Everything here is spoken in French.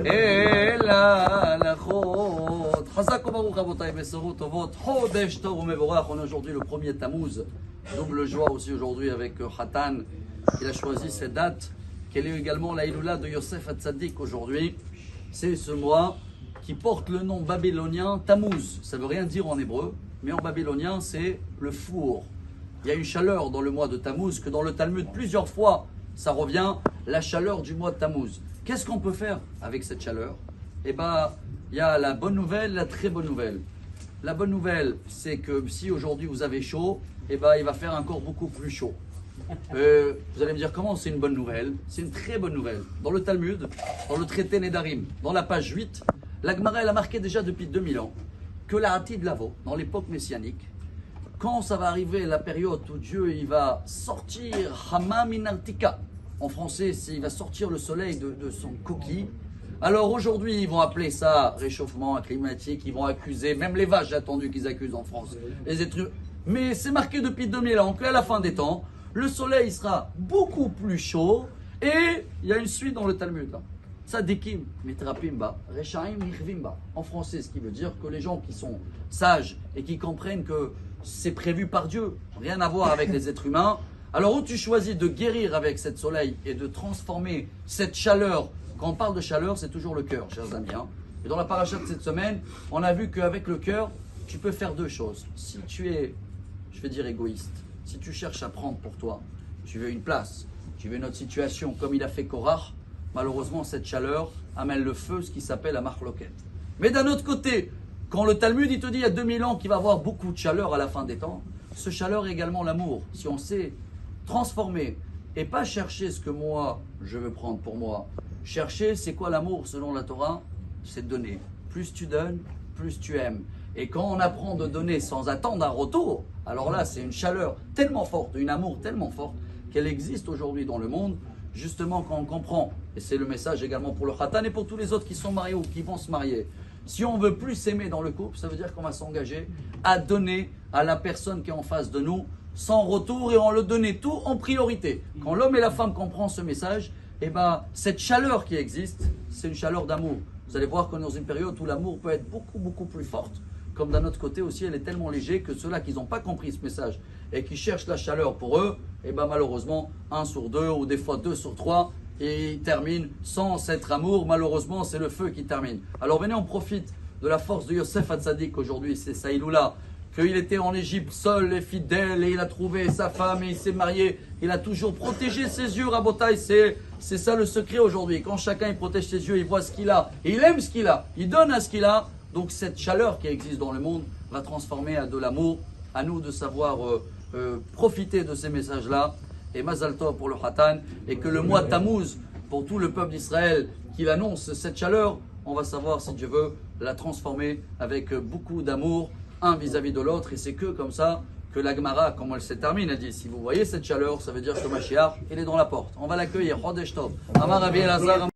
אל ההלכות. חזק וברוך רבותיי, בשורות טובות, חודש טוב ומבורך. On est aujourd'hui le premier Tammuz, double joie aussi aujourd'hui avec Hatan. Il a choisi cette date, quelle est également la Iloula de Yosef Hatzadik aujourd'hui. C'est ce mois qui porte le nom babylonien Tammuz. Ça ne veut rien dire en hébreu, mais en babylonien c'est le four. Il y a une chaleur dans le mois de Tammuz que dans le Talmud plusieurs fois ça revient, la chaleur du mois de Tammuz. Qu'est-ce qu'on peut faire avec cette chaleur? Eh bien, il y a la bonne nouvelle, la très bonne nouvelle. La bonne nouvelle, c'est que si aujourd'hui vous avez chaud, eh ben, il va faire encore beaucoup plus chaud. Vous allez me dire comment c'est une bonne nouvelle? C'est une très bonne nouvelle. Dans le Talmud, dans le traité Nedarim, dans la page 8, la Gemara elle a marqué déjà depuis 2000 ans que la Hatid Lavo, dans l'époque messianique, quand ça va arriver la période où Dieu il va sortir Hama min Artika, en français il va sortir le soleil de son coquille. Alors aujourd'hui ils vont appeler ça réchauffement climatique, ils vont accuser, même les vaches j'ai attendu qu'ils accusent en France, les êtres humains. Mais c'est marqué depuis 2000 ans qu'à la fin des temps, le soleil sera beaucoup plus chaud et il y a une suite dans le Talmud là. Tzadikim mitrapimba, rechaim nichvimba. En français, ce qui veut dire que les gens qui sont sages et qui comprennent que c'est prévu par Dieu, rien à voir avec les êtres humains. Alors où tu choisis de guérir avec cette soleil et de transformer cette chaleur, quand on parle de chaleur, c'est toujours le cœur, chers amis. Et dans la paracha de cette semaine, on a vu qu'avec le cœur, tu peux faire deux choses. Si tu es, je vais dire égoïste, si tu cherches à prendre pour toi, tu veux une place, tu veux une autre situation, comme il a fait Korach, malheureusement cette chaleur amène le feu, ce qui s'appelle la marloquette. Mais d'un autre côté, quand le Talmud il te dit il y a 2000 ans qu'il va y avoir beaucoup de chaleur à la fin des temps, ce chaleur est également l'amour. Si on sait transformer et pas chercher ce que moi je veux prendre pour moi, chercher c'est quoi l'amour selon la Torah? C'est donner. Plus tu donnes, plus tu aimes. Et quand on apprend de donner sans attendre un retour, alors là c'est une chaleur tellement forte, une amour tellement forte qu'elle existe aujourd'hui dans le monde, justement quand on comprend, et c'est le message également pour le Khatan et pour tous les autres qui sont mariés ou qui vont se marier. Si on veut plus s'aimer dans le couple, ça veut dire qu'on va s'engager à donner à la personne qui est en face de nous sans retour et on le donner tout en priorité. Quand l'homme et la femme comprennent ce message, eh ben, cette chaleur qui existe, c'est une chaleur d'amour. Vous allez voir qu'on est dans une période où l'amour peut être beaucoup plus forte. Comme d'un autre côté aussi, elle est tellement légère que ceux-là qui n'ont pas compris ce message et qui cherchent la chaleur pour eux, eh ben, malheureusement, 1 sur 2 ou des fois 2 sur 3, et ils terminent sans cet amour. Malheureusement, c'est le feu qui termine. Alors venez, on profite de la force de Yosef Hatzadik aujourd'hui, c'est sa Iloula, qu'il était en Égypte seul et fidèle et il a trouvé sa femme et il s'est marié. Il a toujours protégé ses yeux, Rabotai, c'est ça le secret aujourd'hui. Quand chacun il protège ses yeux, il voit ce qu'il a, et il aime ce qu'il a, il donne à ce qu'il a. Donc cette chaleur qui existe dans le monde va transformer à de l'amour. À nous de savoir profiter de ces messages-là. Et Mazal Tov pour le Khatan, et que le mois Tammuz, pour tout le peuple d'Israël, qu'il annonce cette chaleur, on va savoir, si Dieu veut, la transformer avec beaucoup d'amour, un vis-à-vis de l'autre, et c'est que comme ça que la Gemara, comment elle se termine, elle dit, si vous voyez cette chaleur, ça veut dire que Mashiach, il est dans la porte. On va l'accueillir. Chodesh Tov. Amar Rabbi Elazar.